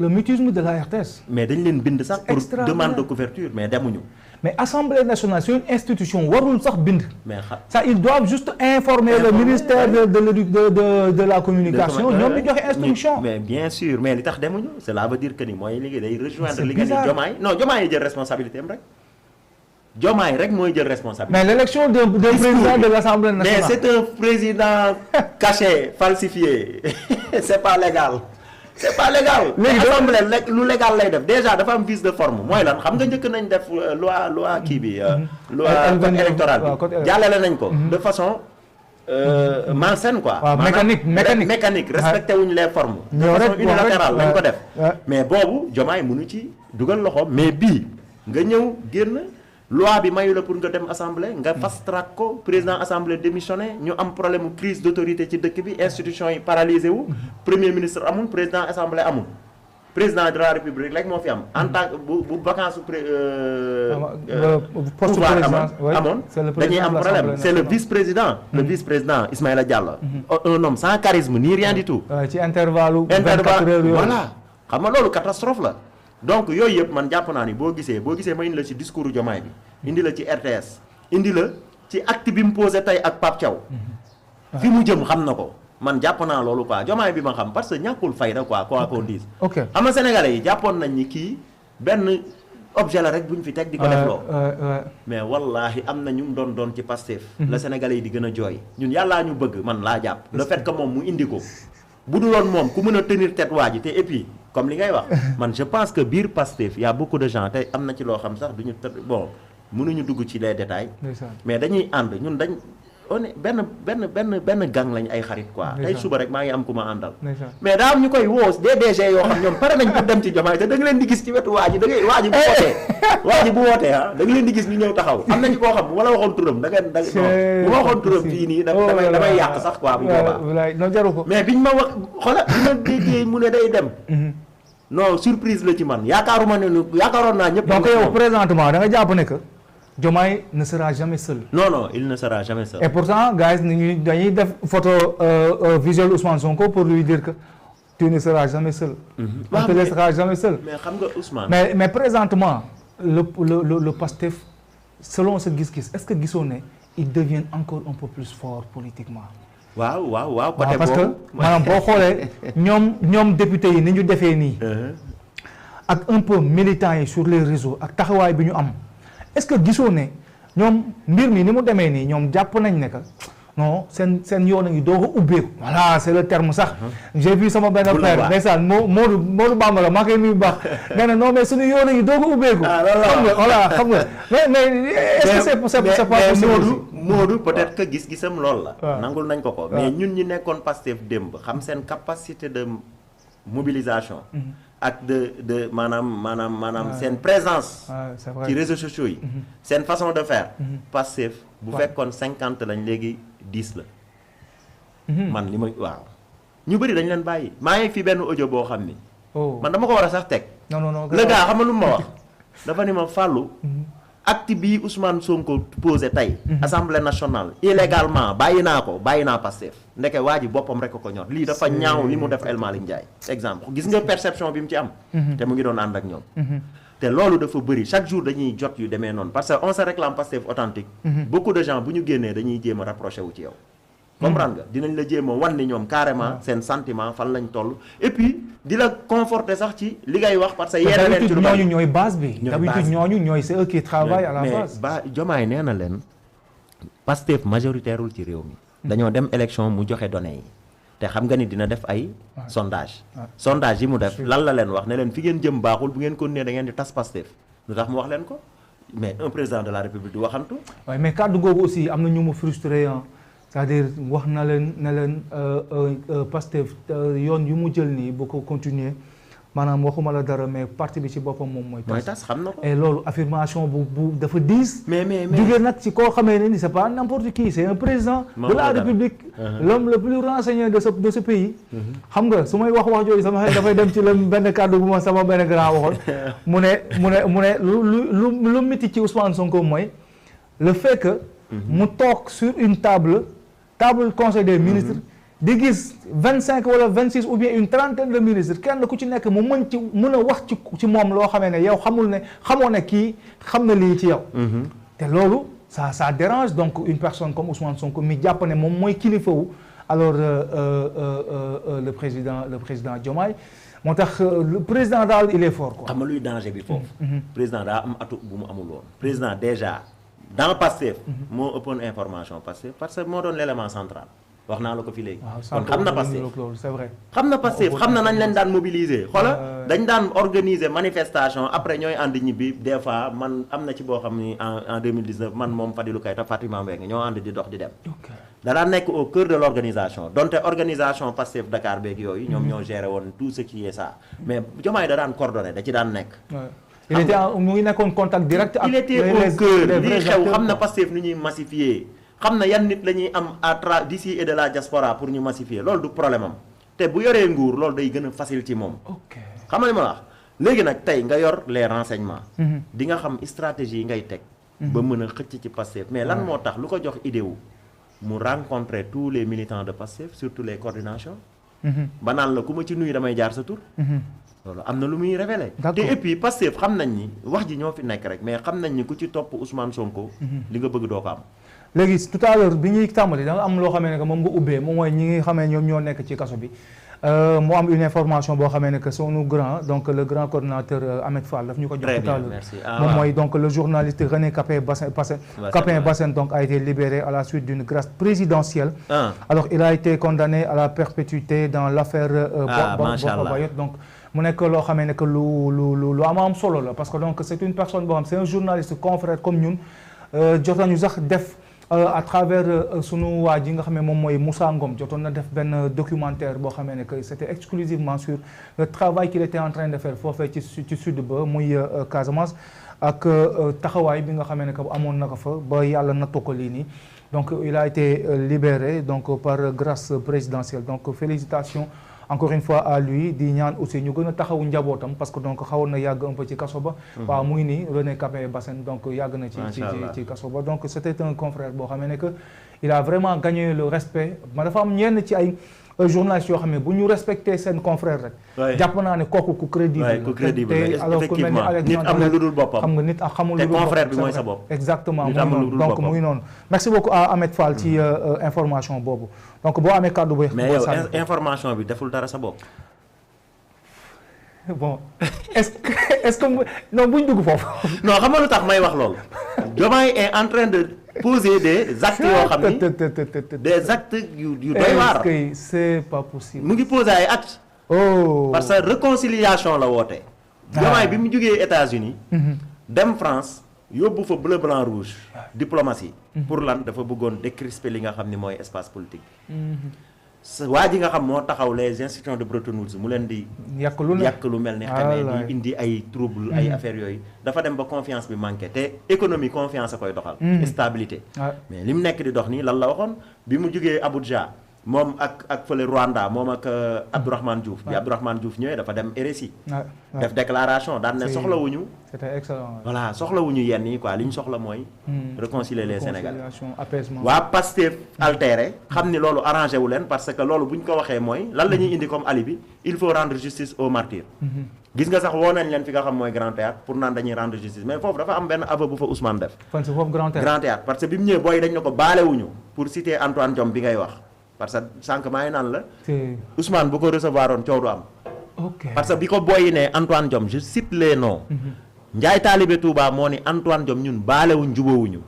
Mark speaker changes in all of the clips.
Speaker 1: le mutisme de la RTS.
Speaker 2: mais dañ leen bind sax pour demande de couverture mais demuñu.
Speaker 1: mais Assemblée nationale c'est une institution warul sax bind.
Speaker 2: mais
Speaker 1: ça ils doivent juste informer le ministère de la communication ñoom ñu joxe instruction.
Speaker 2: mais bien sûr mais li tax demuñu cela veut dire que ni mooy liggéey day rejoindre li nga ni Diomaye non Diomaye jël responsabilité am rek. Diomaye rek mooy jël responsabilité.
Speaker 1: mais l'élection d'un président de l'Assemblée nationale.
Speaker 2: mais c'est un président caché falsifié c'est pas légal. c'est pas légal. léegi assemblée lu légal lay def déjà dafa am vice de forme mooy lan xam nga njëkk nañ def loi kii bi. loi code électoral bi jàllale nañ ko. de façon malsaine quoi.
Speaker 1: waaw
Speaker 2: mécanique respecté wuñ les formes. de façon unilatérale lañ ko def. mais boobu Diomaye mënu ci dugal loxo mais bii nga ñëw génn. loi bi mayu la pour nga dem assemblée nga fast track ko président assemblée démissionné ñu am problème mu crise d'autorité ci dëkk bi institution yi paralysé wu premier ministre amul président assemblée amul président de la république rek moo fi am en tant que bu vacance pouvoir amoon dañuy am problème c'est le vice-président le vice-président Ismaïla Diallo un homme sans charisme ni rien du tout
Speaker 1: ci intervalle 24 heures
Speaker 2: voilà xam nga loolu catastrophe la donc yooyu yëpp man jàpp naa ni boo gisee ma indi la ci discours Diomaye bi indi la ci RTS indi la ci acte bi mu posé tey ak Pape Thiaw fi mu jëm xam na ko man jàpp naa loolu quoi Diomaye bi ma xam parce que ñàkkul fayda quoi qu'on dise xam nga sénégalais yi jàppoon nañ ni kii benn objet la rek bu ñu fi teg di ko def loo mais wallahi am na ñu doon ci Pastef la sénégalais yi di gën a jooy ñun yàllaa ñu bëgg man laa jàpp le fait que moom mu indi ko bu duloon moom ku mën a tenir tête waa ji te et puis comme li ngay wax man je pense que biir Pastef y a beaucoup de gens te am na ci loo xam sax duñu bon mënuñu dugg ci les détails mais dañuy ànd ñun dañ on est benn gang lañ ay xarit quoi tey suba rek maa ngi am ku ma àndal mais daa am ñu koy woo DDG yoo xam ñoom pare nañ pour dem ci Diomaye te da nga leen di gis ci wetu waa ji da ngay waa ji bu wootee da nga leen di gis ñu ñëw taxaw am nañu koo xam bu ma la waxoon turam bu ma waxoon turam fii nii damay yàq sax quoi bu boobaa
Speaker 1: non jaru ko
Speaker 2: mais biñ ma wax xoola bi ma déggee mu ne day dem non surprise la ci man yaakaaroon naa ñëpp
Speaker 1: donc yow présentement da nga jàpp ne que Diomaye ne sera jamais seul.
Speaker 2: Non, il ne sera jamais seul.
Speaker 1: Et pourtant, guys, dañuy def photo visuel Ousmane Sonko pour lui dire que tu ne seras jamais seul. On te laissera jamais seul.
Speaker 2: Mais xam nga Ousmane.
Speaker 1: Mais présentement, le Pastef, selon ce gis-gis, est-ce que gisoo ne il devient encore un peu plus fort politiquement?
Speaker 2: waaw côté
Speaker 1: parce que maanaam boo xoolee ñoom député yi ni ñu defee nii. ak un peu militants yi sur les réseaux ak taxawaay bi ñu am. est-ce que gisoo ne ñoom mbir mi ni mu demee nii ñoom jàpp nañ ne que non seen yoon a ngi doog a ubbeeku. voilà c'est le terme sax. j'ai vu sama benn frère ndeysaan Modou Bambara maa koy nuyu bu baax. nee na non mais suñu yoon a ngi doog a ubbeeku. xam nga mais est-ce que c'est pas possible.
Speaker 2: Modou peut-être que gis-gisam lool la. nangul nañ ko mais ñun ñi nekkoon Pastef démb xam seen capacité de mobilisation. ak de maanaam seen présence ci réseaux sociaux yi seen façon de faire Pastef bu fekkoon 50 lañ léegi 10 la man li ma waaw ñu bëri dañ leen bàyyi maa ngi fi benn audio boo xam ni man dama ko war a sax teg le gars xam nga lu ma wax dafa ni ma fàllu acte bii Ousmane Sonko posé tey Assemblée nationale illégalement bàyyi naa Pastef ndeke waa ji boppam rek ko ñor lii dafa ñaaw li mu def El Malick Ndiaye exemple gis nga perception bi mu ci am te mu ngi doon ànd ak ñoom te loolu dafa bëri chaque jour dañuy jot yu demee noonu parce que on se réclame Pastef authentique beaucoup de gens bu ñu génnee dañuy jéem a rapproché wu ci yow comprendre nga dinañ la jéem a wan ni ñoom carrément seen sentiment fan lañ toll et puis di la conforter sax ci li ngay wax parce que yéen leen ci lu
Speaker 1: ñooñu ñooy base bi d'habitude ñooy c'est eux qui travaillent à la base
Speaker 2: mais Diomaye nee na leen Pastef majoritairewul ci réew mi dañoo dem élection mu joxe données yi te xam nga ni dina def ay sondage yi mu def lan la leen wax ne leen fi ngeen jëm baaxul bu ngeen continuer da ngeen di tas Pastef lu tax mu wax leen ko mais un président de la République du waxantu
Speaker 1: mais kàddu googu aussi am na ñu mu frustré c'est-à-dire wax na leen ne leen Pastef yoon yu mu jël nii bu ko continuer maanaam waxuma la dara mais parti bi ci boppam moom mooy
Speaker 2: tas xam na ko
Speaker 1: et loolu affirmation bu dafa diis
Speaker 2: mais
Speaker 1: jógee nag ci koo xamee ne ni c'est pas n'importe qui c'est un président de la République l'homme le plus renseigné de ce pays xam nga su may wax jooju sama xel dafay dem ci la benn kàddu bu ma sama benn grand waxoon mu ne lu métti ci Ousmane Sonko mooy le fait que mu toog sur une table conseil des ministres di gis 25 wala 26 ou bien une trentaine de ministres kenn ku ci nekk mu mën a wax ci moom loo xamee ne yow xamoo ne kii xam na lii ci yow. te loolu ça dérange donc une personne comme Ousmane Sonko mi jàpp ne moom mooy kilifa wu alors le président Diomaye moo tax le président daal il est fort quoi.
Speaker 2: xam nga luy danger bi foofu. président daa am atu bu mu amul woon. président déjà dans Pastef. moo ëppoon information Pastef parce que moo doon l'élément central. wax naa la ko fi léegi. kon xam na Pastef
Speaker 1: c'est vrai.
Speaker 2: xam na Pastef xam na nañ leen daan mobiliser. xoola dañ daan organiser manifestation après ñooy ànd ñibbi des fois man am na ci boo xam ni en 2019 man moom Fadilou Keita Fatima Mbengue ñoo ànd di dox di dem. da daan nekk au cœur de l'organisation donte organisation Pastef Dakar beeg yooyu. ñoom ñoo géré woon tout ce qui est ça. mais Diomaye da daan coordonné da ci daan nekk.
Speaker 1: il était mu ngi nekkoon contact direct ak.
Speaker 2: il était au cœur lii xew xam na Pastef nu ñuy massifier. xam na yan nit la ñuy am d'ici et de la diaspora pour ñu massifier loolu du problème am te bu yoree nguur loolu day gën a facile ci moom. xam nga li ma la wax léegi nag tey nga yor les renseignements. di nga xam stratégie yi ngay teg. ba mën a xëcc ci Pastef mais lan moo tax lu ko jox idée wu mu rencontrer tous les militants de Pastef surtout les coordinations. ba naan la ku ma ci nuyu damay jaar sa tur. loolu am na lu muy révélé. te et puis Pastef xam nañ ni wax ji ñoo fi nekk rek mais xam nañ ni ku ci topp Ousmane Sonko. li nga bëgg doo ko am.
Speaker 1: léegi tout à l'heure bi ñuy tàmbali da nga am loo xamee ne que moom nga ubbee moom mooy ñi ngi xamee ñoom ñoo nekk ci kaso bi mu am une information boo xamee ne que sunu grand donc le grand coordinateur Ahmed Fall daf ñu ko jox tout à l'heure moom mooy donc le journaliste René Capain Bassène donc a été libéré à la suite d'une grâce présidentielle. Alors il a été condamné à la perpétuité dans l'affaire Bokk Bayotte donc mu nekk loo xamee ne que lu am solo la parce que donc c'est une personne boo xam c'est un journaliste confrère comme ñun jot nañu sax def à travers sunu waa ji nga xam ne moom mooy Moussa Ngom jotoon na def benn documentaire boo xamee ne que c'était exclusivement sur le travail qu'il était en train de faire foofee ci sud ba muy Casamance ak taxawaay bi nga xamee ne que amoon na ko fa ba yàlla nattu ko lii nii donc il a été libéré donc par grâce présidentielle donc félicitations encore une fois à lui di ñaan aussi ñu gën a taxawu njabootam parce que donc xawoon na yàgg un peu ci kaso ba waaw mu ngi nii René Capain Bassène donc yàgg na ci kaso ba donc c'était un confrère boo xamee ne que il a vraiment gagné le respect ma dafa am ñenn ci ay journalistes yoo xam ne bu ñu respecté seen confrère rek jàpp naa ne kooku ku crédible te alors ku mel ni Alexandre
Speaker 2: nit amul lu dul boppam
Speaker 1: xam nga nit xamul lu dul boppam
Speaker 2: confrère bi mooy sa bopp
Speaker 1: exactement donc mu ngi noonu merci beaucoup à Ahmed Fall ci information boobu donc boo amee kàddu bu
Speaker 2: mais yow information bi deful dara sa bopp
Speaker 1: bon est-ce que non buñ dugg foofu
Speaker 2: non xam nga lu tax may wax loolu Diomaye est en train de poser des actes yoo xam ni des actes yu doy waar
Speaker 1: c'est pas possible
Speaker 2: mu ngi poser ay actes parce que réconciliation la woote Diomaye bi mu jógee États-Unis dem France yóbbu fa bleu blanc rouge diplomatie pour lan dafa bëggoon décrisper li nga xam ni mooy espace politique waa ji nga xam moo taxaw les institutions de Bretton Woods mu leen di yàq lu mel ni xamee di indi ay trouble ay affaires yooyu dafa dem ba confiance bi manqué te économie confiance a koy doxal stabilité mais li mu nekk di dox nii lan la waxoon bi mu jógee Abuja moom ak fële Rwanda moom ak Abdourahmane Diouf bi Abdourahmane Diouf ñëwee dafa dem RSI def déclaration daan ne soxlawuñu
Speaker 1: c'était excellent
Speaker 2: voilà soxlawuñu yenn yi quoi li ñu soxla mooy réconcilier les Sénégalais
Speaker 1: apaisement
Speaker 2: waa Pastef altéré xam ni loolu arrangé wu leen parce que loolu bu ñu ko waxee mooy lan la ñuy indi comme alibi il faut rendre justice aux martyrs gis nga sax woo nañ leen fi nga xam mooy Grand Théâtre pour naan dañuy rendre justice mais foofu dafa am benn aveu bu fa Ousmane def Grand Théâtre parce que bi mu ñëwee booy dañ ne ko baalewuñu pour citer Antoine Diome bi ngay wax parce que sànq maa ngi naan la Ousmane bu ko recevoir oon coow du am parce que bi ko booyi ne Antoine Diome je cite les noms Ndiaye Talibé Touba moo ni Antoine Diome ñun baalewuñ jubóowuñu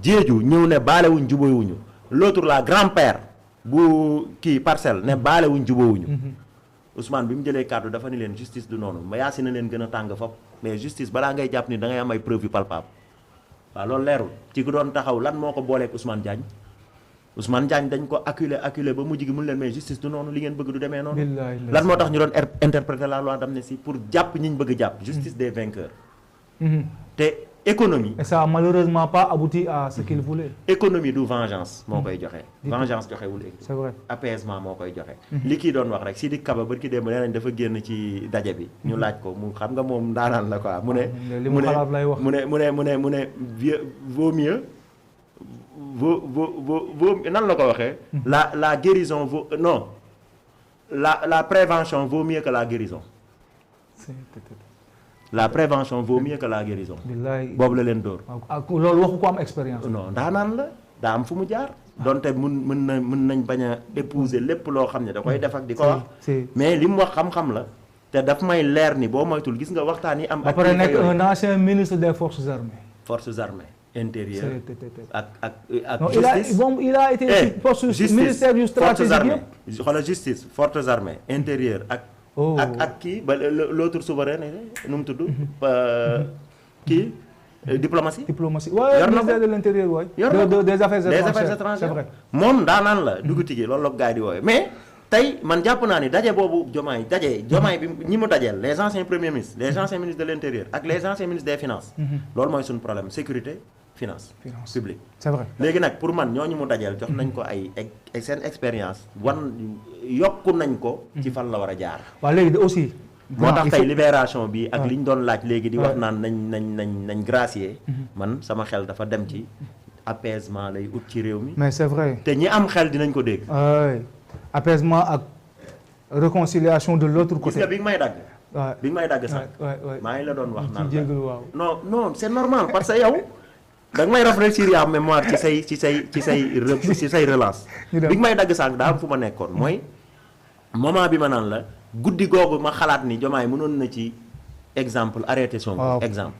Speaker 2: Diédhiou ñëw ne baalewuñ jubóowuñu l'autre la grand-père bu kii Parcelles ne baalewuñ jubóowuñu Ousmane bi mu jëlee kàddu dafa ni leen justice du noonu ma yaasi na leen gën a tàng fop mais justice balaa ngay jàpp ni da ngay am ay preuves yu palpable waaw loolu leerul ci ku doon taxaw lan moo ko booleeg Ousmane Diagne dañ ko acculé ba mujj gi mun leen mais justice du noonu li ngeen bëgg du demee noonu lan moo tax ñu doon interpréter la loi d'amnistie pour jàpp ñi ñu bëgg jàpp justice des vainqueurs te économie
Speaker 1: et ça a malheureusement pas abouti à ce qu'il voulait
Speaker 2: économie du vengeance moo koy joxe vengeance joxewul
Speaker 1: c'est vrai
Speaker 2: apaisement moo koy joxe li kii doon wax rek Sidiki Kaba bari ki démb nee nañ dafa génn ci daje bi ñu laaj ko mu xam nga moom daanaan la quoi mu ne vaut mieux nan la ko waxee. la guérison vaut non la prévention vaut mieux que la guérison. la prévention vaut mieux que la guérison. boobu la leen dóor.
Speaker 1: loolu waxu ko am expérience.
Speaker 2: non daanaan la daa am fu mu jaar. donte mën nañ bañ a épouser lépp loo xam ne da koy def ak di ko wax. mais li mu wax xam-xam la. te daf may leer ni boo moytul gis nga waxtaan yi am.
Speaker 1: ba pare nekk un ancien ministre des forces armées.
Speaker 2: forces armées intérieur ak
Speaker 1: non,
Speaker 2: justice
Speaker 1: il a été ministère du stratégique
Speaker 2: yëpp. xoolal justice forces armées intérieur ak. ak kii ba l'autre souverain nu mu tudd. kii diplomatie.
Speaker 1: waaye ministère de l'intérieur waay.
Speaker 2: yor na
Speaker 1: des affaires étrangères
Speaker 2: c'est vrai. moom daanaan la dugg gi loolu la gars yi di woowe mais. tey man jàpp naa ni daje boobu Diomaye bi ñi mu dajeel les anciens premiers ministres les anciens ministres de l'intérieur ak les anciens ministres des finances. loolu mooy suñu problème sécurité finance publique.
Speaker 1: c'est vrai
Speaker 2: léegi nag pour man ñooñu mu dajeel jox nañ ko ay seen expérience yokku nañ ko. ci fan la war a jaar.
Speaker 1: waaw léegi aussi.
Speaker 2: moo tax tey libération bi ak li ñu doon laaj léegi di wax naan nañ gracier. man sama xel dafa dem ci apaisement lay ut ci réew mi.
Speaker 1: mais c'est vrai.
Speaker 2: te ñi am xel dinañ ko dégg.
Speaker 1: apaisement ak réconciliation de l'autre côté.
Speaker 2: gis nga bi nga may dagg. bi nga may dagg sax. maa ngi la doon wax naan non c'est normal parce que yow da nga may rafraîchir en mémoire ci say relance. bi nga may dagg sax daa am fu ma nekkoon mooy moment bi ma naan la guddi googu ma xalaat ni Diomaye mënoon na ci exemple arrêté Sonko. exemple.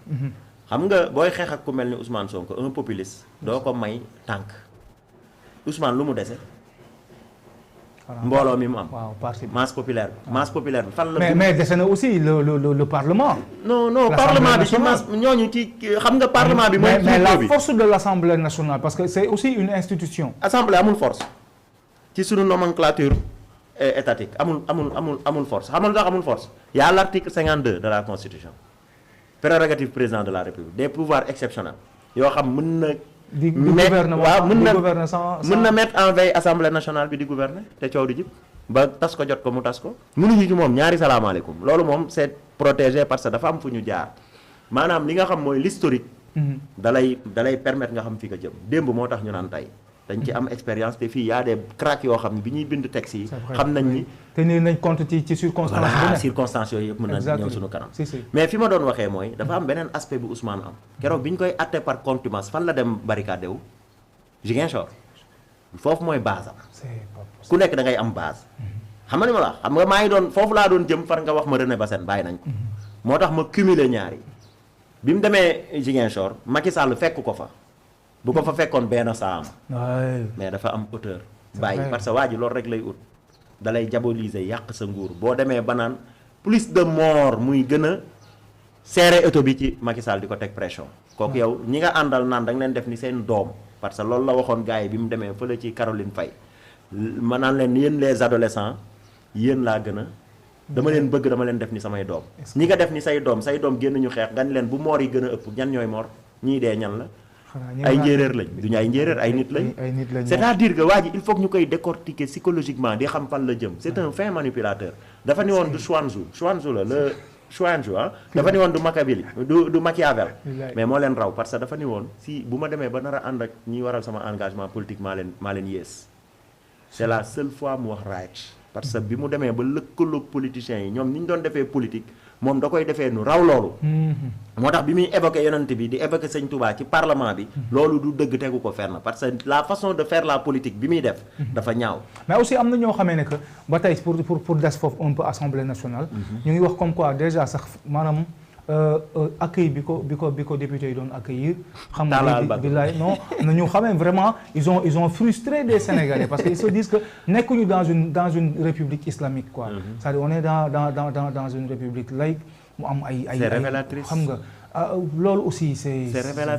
Speaker 2: xam nga booy xeex ak ku mel ni Ousmane Sonko un populiste doo ko may tànk Ousmane lu mu dese. mbooloo mi mu am.
Speaker 1: waaw parti
Speaker 2: masse populaire bi fan la.
Speaker 1: mais dese na aussi le parlement.
Speaker 2: non parlement bi ci masse ñooñu ci xam nga parlement bi. mooy
Speaker 1: mais la force de l'Assemblée nationale parce que c'est aussi une institution.
Speaker 2: assemblée amul force ci sunu nomenclature étatique amul force xam nga lu tax amul force. y a l'article 52 de la constitution prérogative président de la république des pouvoirs exceptionnels yoo xam mën na.
Speaker 1: di gouverner
Speaker 2: mën na mettre en veille assemblée nationale bi di gouverner te coow di jib ba tas ko jot ko mu tas ko mënuñu ci moom ñaari salaamaaleykum loolu moom c'est protégé parce que dafa am fu ñu jaar maanaam li nga xam mooy l'historique dalay permettre nga xam fi nga jëm démb moo tax ñu naan tey dañ ci am expérience te fii y a des cracks yoo xam ne bi ñuy bind texte yi xam nañ ni
Speaker 1: tenir nañ compte ci circonstances
Speaker 2: voilà circonstances yooyu yëpp mën na ñëw suñu kanam mais fi ma doon waxee mooy dafa am beneen aspect bu Ousmane am keroog bi ñu koy atte par contumace fan la dem barricade wu Ziguinchor foofu mooy base am ku nekk da ngay am base xam nga ni ma la xam nga maa ngi doon foofu laa doon jëm far nga wax ma René Bassène bàyyi nañ ko moo tax ma cumuler ñaari bi mu demee Ziguinchor Macky Sall fekk ko fa bu ko fa fekkoon benn saa am mais dafa am hauteur bàyyi parce que waa ji loolu rek lay ut dalay diaboliser yàq sa nguur boo demee ba naan plus de mort muy gën a serré auto bi ci Macky Sall di ko teg pression kooku yow ñi nga àndal naan da nga leen def ni seen doom parce que loolu la waxoon gars yi bi mu demee fële ci Caroline Faye ma naan leen yéen les adolescents yéen laa gën a dama leen bëgg dama leen def ni samay doom ñi nga def ni say doom génn ñu xeex nga ni leen bu moor yi gën a ëpp ñan ñooy moor ñii dee ñan la ay njéeréer lañ duñu ay njéeréer ay nit lañ c'est-à-dire que waa ji il faut que ñu koy décortiquer psychologiquement di xam fan la jëm c'est un fin manipulateur dafa ni woon du Chuanzou la le Chuanzou dafa ni woon du Machiavel du Machiavel mais moo leen raw parce que dafa ni woon si bu ma demee ba nar a ànd ak ñi waral sama engagement politique maa leen yées c'est la seule fois mu wax right parce que bi mu demee ba lëkkaloog politiciens yi ñoom ni ñu doon defee politique moom da koy defee nu raw loolu moo tax bi muy évoqué yonent bi di évoqué Sëñ Touba ci parlement bi loolu du dëgg tegu ko fenn parce que la façon de faire la politique bi muy def dafa ñaaw
Speaker 1: mais aussi am na ñoo xamee ne que ba tey pour des foofu un peu assemblée nationale ñu ngi wax comme quoi déjà sax maanaam accueil bi ko député yi doon accueillir xam nga bilaay non nañu xamee vraiment ils ont frustré des Sénégalais parce que ils se disent que nekkuñu dans une république islamique quoi c'est-à-dire on est dans une république laïque mu am ay
Speaker 2: c'est révélatrice
Speaker 1: xam nga loolu aussi c'est
Speaker 2: révélatrice